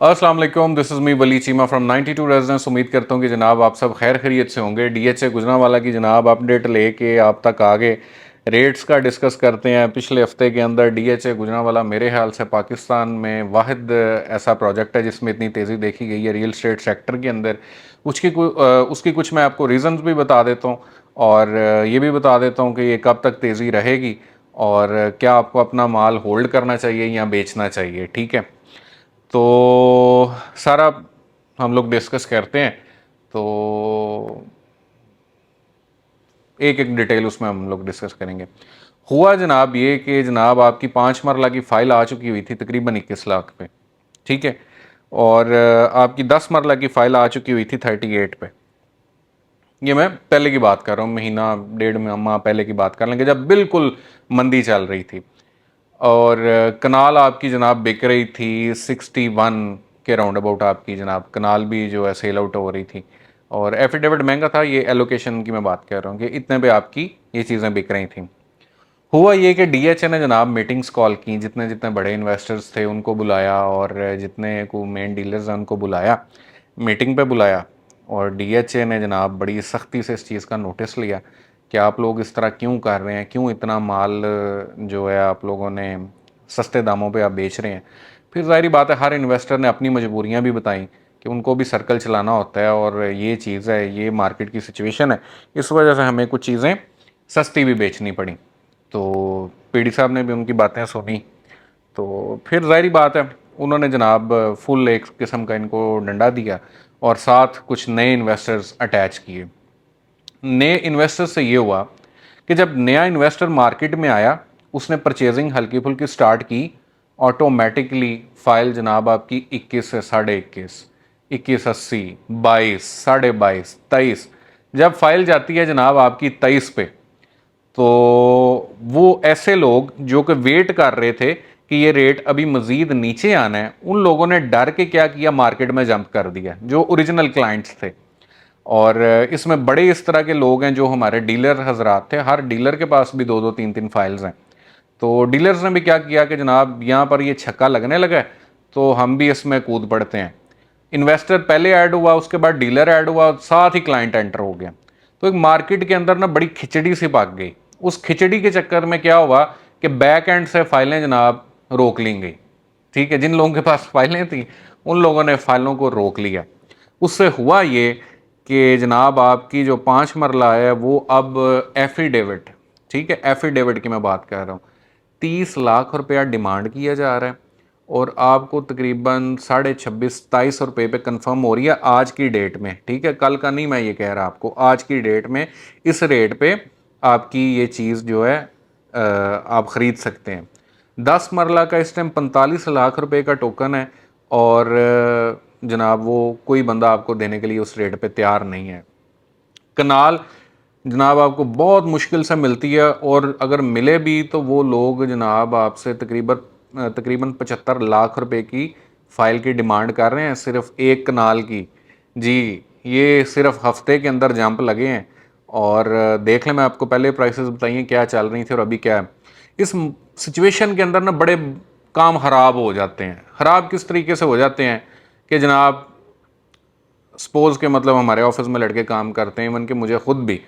अस्सलाम वालेकुम, this is me Wali Cheema from 92 residence. उम्मीद करता हूँ कि जनाब आप सब खैर खैरियत से होंगे। डीएचए गुजरांवाला की जनाब अपडेट लेके आप तक आगे रेट्स का डिस्कस करते हैं। पिछले हफ्ते के अंदर डीएचए गुजरांवाला मेरे ख्याल से पाकिस्तान में वाहिद ऐसा प्रोजेक्ट है जिसमें इतनी तेज़ी देखी गई है रियल स्टेट सेक्टर के अंदर। उसकी कुछ मैं आपको रीज़न्स भी बता देता हूँ और ये भी बता देता हूँ कि ये कब तक तेज़ी रहेगी और क्या आपको अपना माल होल्ड करना चाहिए या बेचना चाहिए। ठीक है, तो सारा हम लोग डिस्कस करते हैं। तो एक एक डिटेल उसमें हम लोग डिस्कस करेंगे। हुआ जनाब ये कि जनाब आपकी 5 मरला की फ़ाइल आ चुकी हुई थी तकरीबन 21 लाख पे। ठीक है, और आपकी 10 मरला की फ़ाइल आ चुकी हुई थी 38 पे। ये मैं पहले की बात कर रहा हूँ, महीना डेढ़ माह पहले की बात कर लेंगे जब बिल्कुल मंदी चल रही थी। और कनाल आपकी जनाब बिक रही थी 61 के राउंड अबाउट। आपकी जनाब कनाल भी जो है सेल आउट हो रही थी और एफिडेविट महंगा था। ये एलोकेशन की मैं बात कर रहा हूँ कि इतने पे आपकी ये चीज़ें बिक रही थी। हुआ ये कि डीएचए ने जनाब मीटिंग्स कॉल की, जितने जितने बड़े इन्वेस्टर्स थे उनको बुलाया और जितने को मेन डीलर्स हैं उनको बुलाया, मीटिंग पे बुलाया। और डीएचए ने जनाब बड़ी सख्ती से इस चीज़ का नोटिस लिया कि आप लोग इस तरह क्यों कर रहे हैं, क्यों इतना माल जो है आप लोगों ने सस्ते दामों पे आप बेच रहे हैं। फिर ज़ाहिर बात है हर इन्वेस्टर ने अपनी मजबूरियां भी बताई कि उनको भी सर्कल चलाना होता है और ये चीज़ है, ये मार्केट की सिचुएशन है, इस वजह से हमें कुछ चीज़ें सस्ती भी बेचनी पड़ी। तो पीडी साहब ने भी उनकी बातें सुनी। तो फिर ज़ाहिर बात है उन्होंने जनाब फुल एक किस्म का इनको डंडा दिया और साथ कुछ नए इन्वेस्टर्स अटैच किए। नए इन्वेस्टर से ये हुआ कि जब नया इन्वेस्टर मार्केट में आया उसने परचेजिंग हल्की फुल्की स्टार्ट की। ऑटोमेटिकली फाइल जनाब आपकी 21 से 21.5, 21.80, 22, 22.5, 23, जब फाइल जाती है जनाब आपकी 23 पे, तो वो ऐसे लोग जो कि वेट कर रहे थे कि ये रेट अभी मजीद नीचे आना है, उन लोगों ने डर के क्या किया, मार्केट में जंप कर दिया, जो ओरिजिनल क्लाइंट्स थे। और इसमें बड़े इस तरह के लोग हैं जो हमारे डीलर हजरात थे। हर डीलर के पास भी दो दो तीन तीन फाइल्स हैं। तो डीलर्स ने भी क्या किया कि जनाब यहाँ पर ये छक्का लगने लगा है तो हम भी इसमें कूद पड़ते हैं। इन्वेस्टर पहले ऐड हुआ, उसके बाद डीलर ऐड हुआ, साथ ही क्लाइंट एंटर हो गया। तो एक मार्केट के अंदर ना बड़ी खिचड़ी सी पक गई। उस खिचड़ी के चक्कर में क्या हुआ कि बैक एंड से फाइलें जनाब रोक ली गई। ठीक है, जिन लोगों के पास फाइलें थी उन लोगों ने फाइलों को रोक लिया। उससे हुआ ये कि जनाब आपकी जो 5 मरला है वो अब एफिडेविट, ठीक है, एफिडेविट की मैं बात कर रहा हूँ, 30 लाख रुपया डिमांड किया जा रहा है और आपको तकरीबन 26.5 27 रुपये पे कंफर्म हो रही है आज की डेट में। ठीक है, कल का नहीं मैं ये कह रहा आपको, आज की डेट में इस रेट पे आपकी ये चीज़ जो है आप ख़रीद सकते हैं। 10 मरला का इस टाइम 45 लाख रुपए का टोकन है और जनाब वो कोई बंदा आपको देने के लिए उस रेट पे तैयार नहीं है। कनाल जनाब आपको बहुत मुश्किल से मिलती है और अगर मिले भी तो वो लोग जनाब आपसे तकरीबन 75 लाख रुपए की फ़ाइल की डिमांड कर रहे हैं सिर्फ एक कनाल की। जी, ये सिर्फ हफ्ते के अंदर जंप लगे हैं और देख लें, मैं आपको पहले प्राइसेस बताइए क्या चल रही थी और अभी क्या है। इस सिचुएशन के अंदर ना बड़े काम ख़राब हो जाते हैं। ख़राब किस तरीके से हो जाते हैं कि जनाब सपोज़ के मतलब हमारे ऑफिस में लड़के काम करते हैं, इवन कि मुझे ख़ुद भी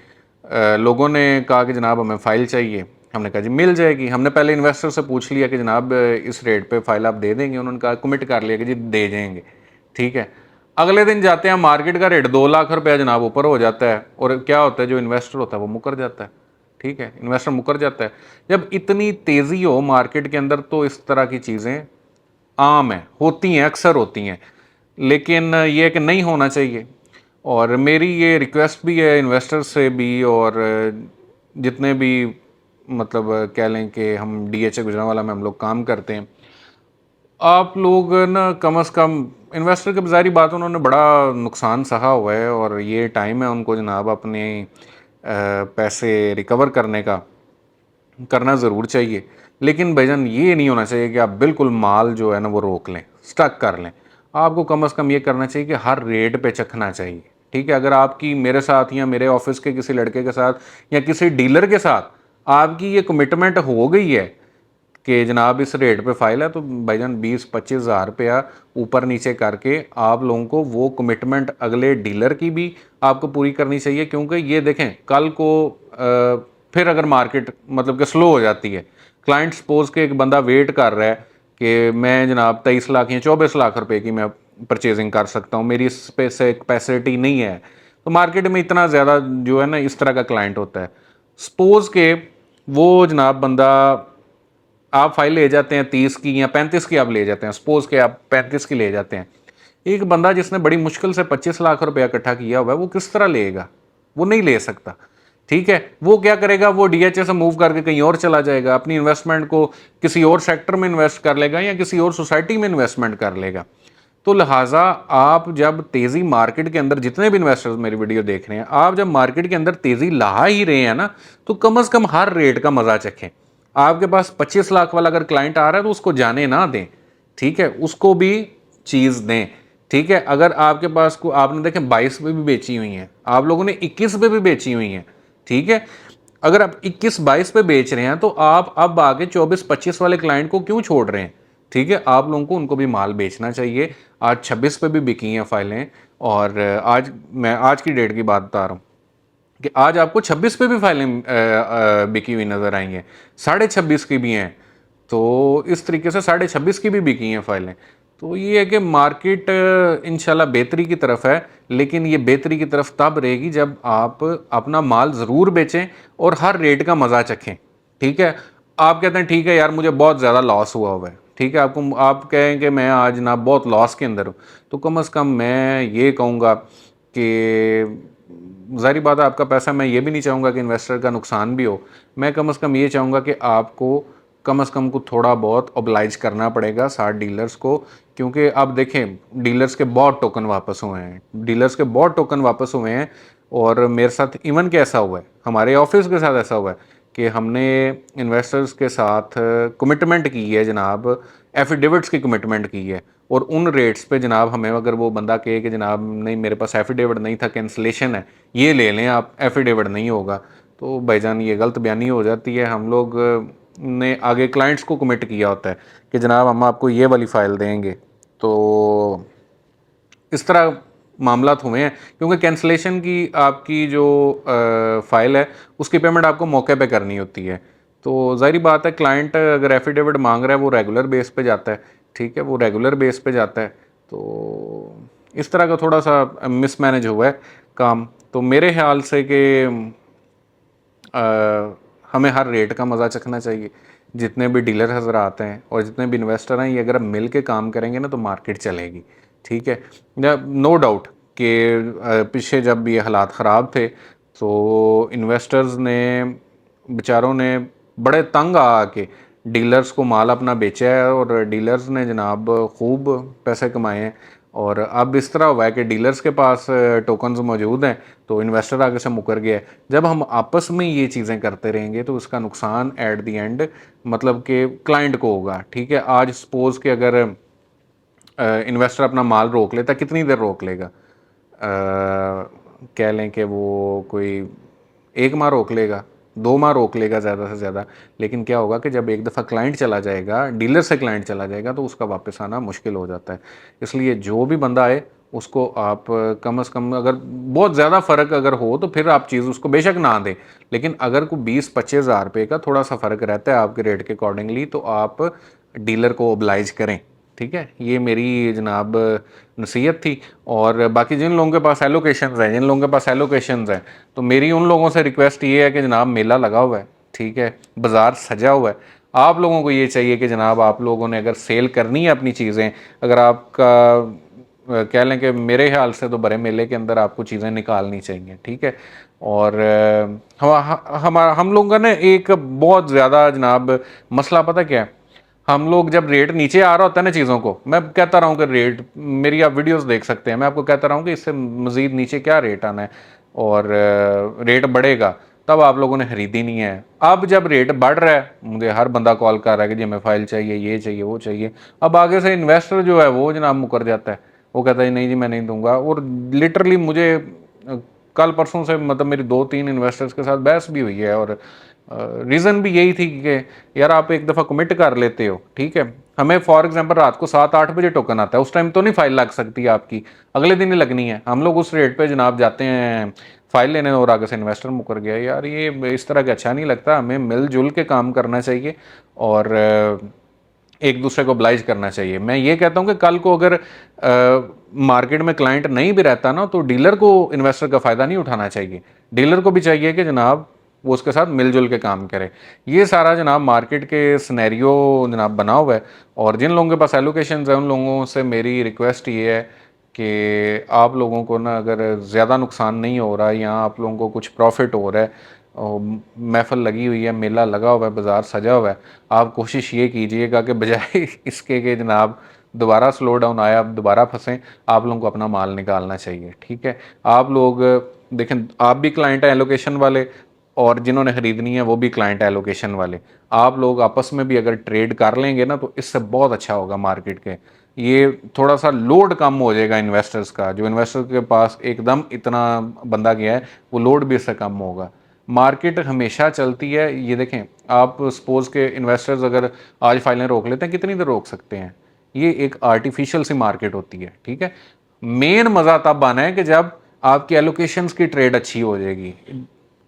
लोगों ने कहा कि जनाब हमें फ़ाइल चाहिए। हमने कहा जी मिल जाएगी। हमने पहले इन्वेस्टर से पूछ लिया कि जनाब इस रेट पे फ़ाइल आप दे देंगे। उन्होंने कहा कमिट कर लिया कि जी दे जाएंगे। ठीक है, अगले दिन जाते हैं, मार्केट का रेट 2 लाख रुपया जनाब ऊपर हो जाता है और क्या होता है, जो इन्वेस्टर होता है वो मुकर जाता है। ठीक है, इन्वेस्टर मुकर जाता है। जब इतनी तेज़ी हो मार्केट के अंदर तो इस तरह की चीज़ें आम है, होती हैं, अक्सर होती हैं, लेकिन ये कि नहीं होना चाहिए। और मेरी ये रिक्वेस्ट भी है इन्वेस्टर से भी और जितने भी मतलब कह लें कि हम डीएचए गुजरांवाला में हम लोग काम करते हैं, आप लोग ना कम से कम इन्वेस्टर के ज़ाहिर बात, उन्होंने बड़ा नुकसान सहा हुआ है और ये टाइम है उनको जनाब अपने पैसे रिकवर करने का, करना ज़रूर चाहिए। लेकिन भाईजान ये नहीं होना चाहिए कि आप बिल्कुल माल जो है ना वो रोक लें, स्टक कर लें। आपको कम से कम ये करना चाहिए कि हर रेट पे चखना चाहिए। ठीक है, अगर आपकी मेरे साथ या मेरे ऑफिस के किसी लड़के के साथ या किसी डीलर के साथ आपकी ये कमिटमेंट हो गई है कि जनाब इस रेट पे फाइल है, तो भाईजान 20-25 हज़ार रुपया ऊपर नीचे करके आप लोगों को वो कमिटमेंट अगले डीलर की भी आपको पूरी करनी चाहिए। क्योंकि ये देखें कल को फिर अगर मार्केट मतलब कि स्लो हो जाती है, क्लाइंट सपोज के एक बंदा वेट कर रहा है कि मैं जनाब 23 लाख या 24 लाख रुपए की मैं परचेजिंग कर सकता हूँ, मेरी इस पे से कैपेसिटी नहीं है, तो मार्केट में इतना ज़्यादा जो है ना इस तरह का क्लाइंट होता है। सपोज के वो जनाब बंदा, आप फाइल ले जाते हैं 30 की या 35 की आप ले जाते हैं, सपोज के आप 35 की ले जाते हैं, एक बंदा जिसने बड़ी मुश्किल से 25 लाख रुपया इकट्ठा किया हुआ है वो किस तरह लेगा? वो नहीं ले सकता। ठीक है, वो क्या करेगा, वो डीएचए से मूव करके कहीं और चला जाएगा, अपनी इन्वेस्टमेंट को किसी और सेक्टर में इन्वेस्ट कर लेगा या किसी और सोसाइटी में इन्वेस्टमेंट कर लेगा। तो लिहाजा आप जब तेजी मार्केट के अंदर, जितने भी इन्वेस्टर्स मेरी वीडियो देख रहे हैं, आप जब मार्केट के अंदर तेजी ला ही रहे हैं ना, तो कम से कम हर रेट का मजा चखें। आपके पास 25 लाख वाला अगर क्लाइंट आ रहा है तो उसको जाने ना दें, ठीक है, उसको भी चीज दें। ठीक है, अगर आपके पास को आपने देखें 22 पे भी बेची हुई है, आप लोगों ने 21 पे भी बेची हुई है, ठीक है, अगर आप 21-22 पे बेच रहे हैं तो आप अब आगे 24-25 वाले क्लाइंट को क्यों छोड़ रहे हैं? ठीक है, आप लोगों को उनको भी माल बेचना चाहिए। आज 26 पे भी बिकी हैं फाइलें, और आज मैं आज की डेट की बात बता रहा हूँ कि आज आपको 26 पे भी फाइलें बिकी हुई नजर आई हैं, 26.5 की भी हैं, तो इस तरीके से 26.5 की भी बिकी हैं फाइलें। तो ये है कि मार्केट इंशाल्लाह बेहतरी की तरफ है, लेकिन ये बेहतरी की तरफ तब रहेगी जब आप अपना माल ज़रूर बेचें और हर रेट का मज़ा चखें। ठीक है, आप कहते हैं ठीक है यार मुझे बहुत ज़्यादा लॉस हुआ हुआ है, ठीक है, आपको आप कहें कि मैं आज ना बहुत लॉस के अंदर हूँ, तो कम से कम मैं ये कहूँगा कि ज़ाहिर बात है आपका पैसा, मैं ये भी नहीं चाहूँगा कि इन्वेस्टर का नुकसान भी हो, मैं कम से कम ये चाहूँगा कि आपको कम से कम को थोड़ा बहुत ओबलाइज करना पड़ेगा 60 डीलर्स को। क्योंकि आप देखें डीलर्स के बहुत टोकन वापस हुए हैं, डीलर्स के बहुत टोकन वापस हुए हैं, और मेरे साथ इवन के ऐसा हुआ है, हमारे ऑफिस के साथ ऐसा हुआ है कि हमने इन्वेस्टर्स के साथ कमिटमेंट की है जनाब, एफिडेविट्स की कमिटमेंट की है, और उन रेट्स पे जनाब हमें अगर वो बंदा कहे कि जनाब नहीं मेरे पास एफिडेविट नहीं था, कैंसलेशन है, ये ले लें आप, एफिडेविट नहीं होगा, तो भाईजान ये गलत बयानी हो जाती है। हम लोग ने आगे क्लाइंट्स को कमिट किया होता है कि जनाब हम आपको ये वाली फ़ाइल देंगे, तो इस तरह मामलात हुए हैं। क्योंकि कैंसलेशन की आपकी जो फ़ाइल है उसकी पेमेंट आपको मौके पे करनी होती है, तो ज़ाहिर बात है क्लाइंट अगर एफिडेविट मांग रहा है वो रेगुलर बेस पे जाता है, ठीक है, वो रेगुलर बेस पे जाता है, तो इस तरह का थोड़ा सा मिसमैनेज हुआ है काम। तो मेरे ख्याल से कि हमें हर रेट का मज़ा चखना चाहिए। जितने भी डीलर हजरात हैं और जितने भी इन्वेस्टर हैं, ये अगर मिल के काम करेंगे ना तो मार्केट चलेगी। ठीक है, नो डाउट कि पीछे जब ये हालात ख़राब थे तो इन्वेस्टर्स ने बेचारों ने बड़े तंग आके डीलर्स को माल अपना बेचा है, और डीलर्स ने जनाब खूब पैसे कमाए हैं। और अब इस तरह हुआ है कि डीलर्स के पास टोकन्स मौजूद हैं तो इन्वेस्टर आगे से मुकर गया है। जब हम आपस में ये चीज़ें करते रहेंगे तो उसका नुकसान एट दी एंड मतलब कि क्लाइंट को होगा। ठीक है, आज सपोज कि अगर इन्वेस्टर अपना माल रोक लेता, कितनी देर रोक लेगा? कह लें कि वो कोई 1 माह रोक लेगा, 2 माह रोक लेगा ज़्यादा से ज़्यादा, लेकिन क्या होगा कि जब एक दफ़ा क्लाइंट चला जाएगा, डीलर से क्लाइंट चला जाएगा, तो उसका वापस आना मुश्किल हो जाता है। इसलिए जो भी बंदा आए उसको आप कम से कम, अगर बहुत ज़्यादा फ़र्क अगर हो तो फिर आप चीज़ उसको बेशक ना दें, लेकिन अगर कोई 20-25 हज़ार रुपये का थोड़ा सा फ़र्क रहता है आपके रेट के अकॉर्डिंगली, तो आप डीलर को ओबलाइज करें। ठीक है, ये मेरी जनाब नसीहत थी। और बाकी जिन लोगों के पास एलोकेशंस हैं, जिन लोगों के पास एलोकेशंस हैं, तो मेरी उन लोगों से रिक्वेस्ट ये है कि जनाब मेला लगा हुआ है, ठीक है, बाज़ार सजा हुआ है, आप लोगों को ये चाहिए कि जनाब आप लोगों ने अगर सेल करनी है अपनी चीज़ें, अगर आपका कह लें कि मेरे ख्याल से तो बड़े मेले के अंदर आपको चीज़ें निकालनी चाहिए। ठीक है, और हम लोगों का ना एक बहुत ज़्यादा जनाब मसला पता क्या है, हम लोग जब रेट नीचे आ रहा होता है ना चीज़ों को, मैं कहता रहा हूँ कि रेट, मेरी आप वीडियोस देख सकते हैं, मैं आपको कहता रहा हूँ कि इससे मज़ीद नीचे क्या रेट आना है, और रेट बढ़ेगा तब आप लोगों ने खरीदी नहीं है। अब जब रेट बढ़ रहा है, मुझे हर बंदा कॉल कर रहा है कि जी हमें फाइल चाहिए, ये चाहिए, वो चाहिए। अब आगे से इन्वेस्टर जो है वो जनाब मुकर जाता है, वो कहता है नहीं जी मैं नहीं दूंगा। और लिटरली मुझे कल परसों से मतलब मेरी 2-3 इन्वेस्टर्स के साथ बहस भी हुई है, और रीज़न भी यही थी कि यार आप एक दफ़ा कमिट कर लेते हो, ठीक है। हमें फॉर एग्जांपल रात को 7-8 बजे टोकन आता है, उस टाइम तो नहीं फाइल लग सकती आपकी, अगले दिन ही लगनी है। हम लोग उस रेट पे जनाब जाते हैं फाइल लेने और आगे से इन्वेस्टर मुकर गया। यार ये इस तरह का अच्छा नहीं लगता, हमें मिलजुल के काम करना चाहिए और एक दूसरे को oblige करना चाहिए। मैं ये कहता हूँ कि कल को अगर मार्केट में क्लाइंट नहीं भी रहता ना, तो डीलर को इन्वेस्टर का फ़ायदा नहीं उठाना चाहिए। डीलर को भी चाहिए कि जनाब वो उसके साथ मिलजुल के काम करे। ये सारा जनाब मार्केट के सिनेरियो जनाब बना हुआ है। और जिन लोगों के पास एलोकेशन है उन लोगों से मेरी रिक्वेस्ट ये है कि आप लोगों को ना अगर ज़्यादा नुकसान नहीं हो रहा है या आप लोगों को कुछ प्रॉफिट हो रहा है, महफिल लगी हुई है, मेला लगा हुआ है, बाज़ार सजा हुआ है, आप कोशिश ये कीजिएगा कि बजाय इसके कि जनाब दोबारा स्लो डाउन आया, आप दोबारा फंसें, आप लोगों को अपना माल निकालना चाहिए, ठीक है। आप लोग देखें, आप भी क्लाइंट हैं एलोकेशन वाले और जिन्होंने ख़रीदनी है वो भी क्लाइंट है एलोकेशन वाले। आप लोग आपस में भी अगर ट्रेड कर लेंगे ना तो इससे बहुत अच्छा होगा मार्केट के। ये थोड़ा सा लोड कम हो जाएगा इन्वेस्टर्स का, जो इन्वेस्टर के पास एकदम इतना बंदा गया है वो लोड भी इससे कम होगा। मार्केट हमेशा चलती है। ये देखें, आप सपोज के इन्वेस्टर्स अगर आज फाइलें रोक लेते हैं, कितनी देर रोक सकते हैं? ये एक आर्टिफिशियल सी मार्केट होती है, ठीक है। मेन मज़ा तब आना है कि जब आपकी एलोकेशंस की ट्रेड अच्छी हो जाएगी,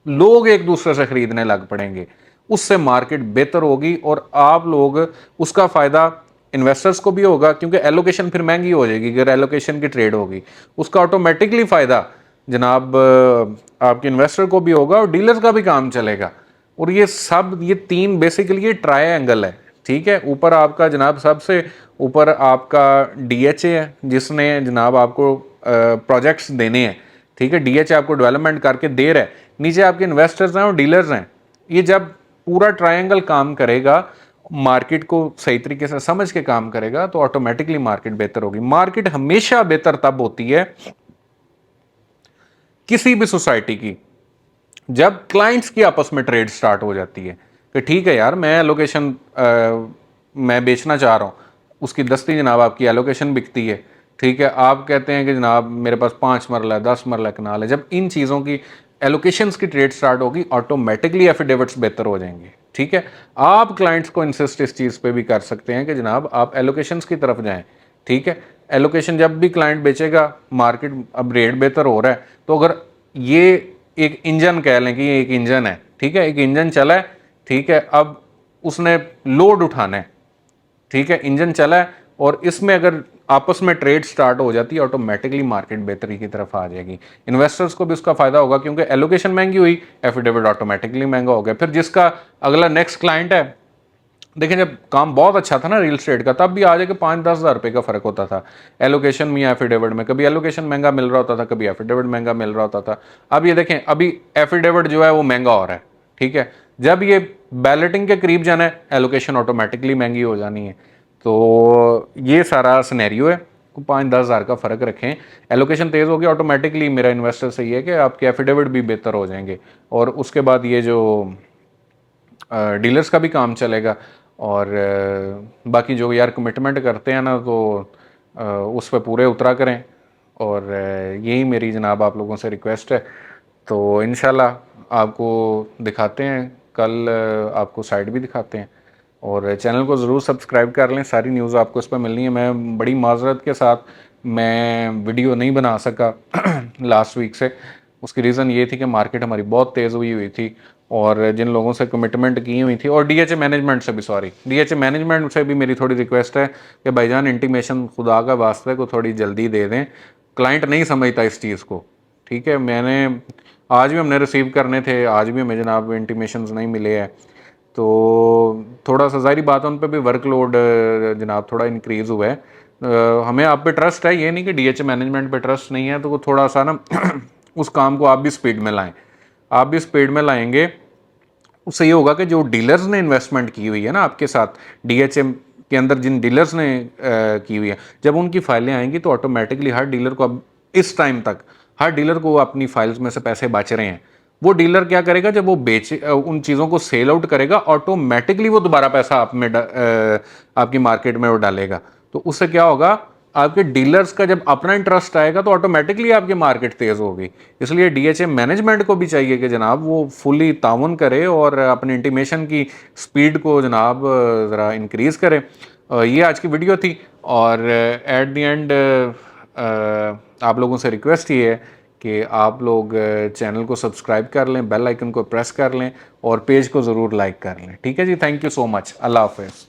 लोग एक दूसरे से खरीदने लग पड़ेंगे, उससे मार्केट बेहतर होगी और आप लोग उसका फ़ायदा इन्वेस्टर्स को भी होगा, क्योंकि एलोकेशन फिर महंगी हो जाएगी। अगर एलोकेशन की ट्रेड होगी उसका ऑटोमेटिकली फ़ायदा जनाब आपके इन्वेस्टर को भी होगा और डीलर्स का भी काम चलेगा। और ये सब, ये तीन बेसिकली ये ट्रायंगल है, ठीक है। ऊपर आपका जनाब सबसे ऊपर आपका डीएचए है जिसने जनाब आपको प्रोजेक्ट्स देने हैं, ठीक है। डीएचए आपको डेवलपमेंट करके दे रहा है, नीचे आपके इन्वेस्टर्स हैं और डीलर्स हैं। ये जब पूरा ट्रायंगल काम करेगा, मार्केट को सही तरीके से समझ के काम करेगा, तो ऑटोमेटिकली मार्केट बेहतर होगी। मार्केट हमेशा बेहतर तब होती है किसी भी सोसाइटी की जब क्लाइंट्स की आपस में ट्रेड स्टार्ट हो जाती है कि ठीक है यार, मैं एलोकेशन मैं बेचना चाह रहा हूँ, उसकी दस्ती जनाब आपकी एलोकेशन बिकती है, ठीक है। आप कहते हैं कि जनाब मेरे पास 5 मरला है, 10 मरला कनाल है। जब इन चीज़ों की एलोकेशंस की ट्रेड स्टार्ट होगी, ऑटोमेटिकली एफिडेविट्स बेहतर हो जाएंगे, ठीक है। आप क्लाइंट्स को इंसिस्ट इस चीज़ पे भी कर सकते हैं कि जनाब आप एलोकेशंस की तरफ जाएं, ठीक है। एलोकेशन जब भी क्लाइंट बेचेगा, मार्केट अब रेट बेहतर हो रहा है, तो अगर ये एक इंजन कह लें कि ये एक इंजन है, ठीक है, एक इंजन चला है, ठीक है। अब उसने लोड उठाना है, ठीक है, इंजन चला है और इसमें अगर आपस में ट्रेड स्टार्ट हो जाती है, ऑटोमेटिकली मार्केट बेहतरी की तरफ आ जाएगी। इन्वेस्टर्स को भी उसका फायदा होगा क्योंकि एलोकेशन महंगी हुई, एफिडेविट ऑटोमेटिकली महंगा हो गया। फिर जिसका अगला नेक्स्ट क्लाइंट है, देखें जब काम बहुत अच्छा था ना रियल स्टेट का, तब भी आ जाके 5-10 हज़ार रुपये का फर्क होता था एलोकेशन में या एफिडेविट में। कभी एलोकेशन महंगा मिल रहा होता था, कभी एफिडेविट महंगा मिल रहा होता था। अब ये देखें, अभी एफिडेविट जो है वो महंगा हो रहा है, ठीक है। जब ये बैलेटिंग के करीब जाना है, एलोकेशन ऑटोमेटिकली महंगी हो जानी है। तो ये सारा सिनेरियो है। 5-10 हज़ार का फ़र्क रखें, एलोकेशन तेज़ होगी, ऑटोमेटिकली मेरा इन्वेस्टर सही है कि आपके एफिडेविट भी बेहतर हो जाएंगे और उसके बाद ये जो डीलर्स का भी काम चलेगा। और बाकी जो यार कमिटमेंट करते हैं ना, तो उस पर पूरे उतरा करें। और यही मेरी जनाब आप लोगों से रिक्वेस्ट है। तो इंशाल्लाह आपको दिखाते हैं कल, आपको साइट भी दिखाते हैं और चैनल को ज़रूर सब्सक्राइब कर लें, सारी न्यूज़ आपको इस पर मिलनी है। मैं बड़ी माजरत के साथ मैं वीडियो नहीं बना सका लास्ट वीक से। उसकी रीज़न ये थी कि मार्केट हमारी बहुत तेज़ हुई थी और जिन लोगों से कमिटमेंट की हुई थी, और डीएचए मैनेजमेंट से भी, सॉरी, डीएचए मैनेजमेंट से भी मेरी थोड़ी रिक्वेस्ट है कि भाईजान इंटीमेशन खुदा का वास्ते को थोड़ी जल्दी दे दें। क्लाइंट नहीं समझता इस चीज़ को, ठीक है। मैंने आज भी हमने रिसीव करने थे, आज भी हमें जनाब इंटीमेशंस नहीं मिले हैं। तो थोड़ा सा ज़ाहिर बात है उन पर भी वर्कलोड जनाब थोड़ा इंक्रीज़ हुआ है। हमें आप पे ट्रस्ट है, ये नहीं कि डीएचए मैनेजमेंट पे ट्रस्ट नहीं है। तो वो थोड़ा सा ना उस काम को आप भी स्पीड में लाएं, आप भी स्पीड में लाएंगे, उससे ये होगा कि जो डीलर्स ने इन्वेस्टमेंट की हुई है ना आपके साथ, डीएचए के अंदर जिन डीलर्स ने की हुई है, जब उनकी फाइलें आएंगी तो ऑटोमेटिकली हर डीलर को, अब इस टाइम तक हर डीलर को अपनी फाइल्स में से पैसे बच रहे हैं। वो डीलर क्या करेगा, जब वो बेचे उन चीज़ों को सेल आउट करेगा, ऑटोमेटिकली वो दोबारा पैसा आप में आपकी मार्केट में वो डालेगा। तो उससे क्या होगा, आपके डीलर्स का जब अपना इंटरेस्ट आएगा तो ऑटोमेटिकली आपकी मार्केट तेज़ होगी। इसलिए डीएचए मैनेजमेंट को भी चाहिए कि जनाब वो फुली ताउन करे और अपने इंटीमेशन की स्पीड को जनाब ज़रा इंक्रीज़ करे। ये आज की वीडियो थी और एट द एंड आप लोगों से रिक्वेस्ट ये है कि आप लोग चैनल को सब्सक्राइब कर लें, बेल आइकन को प्रेस कर लें और पेज को ज़रूर लाइक कर लें। ठीक है जी, थैंक यू सो मच। अल्लाह हाफ़िज़।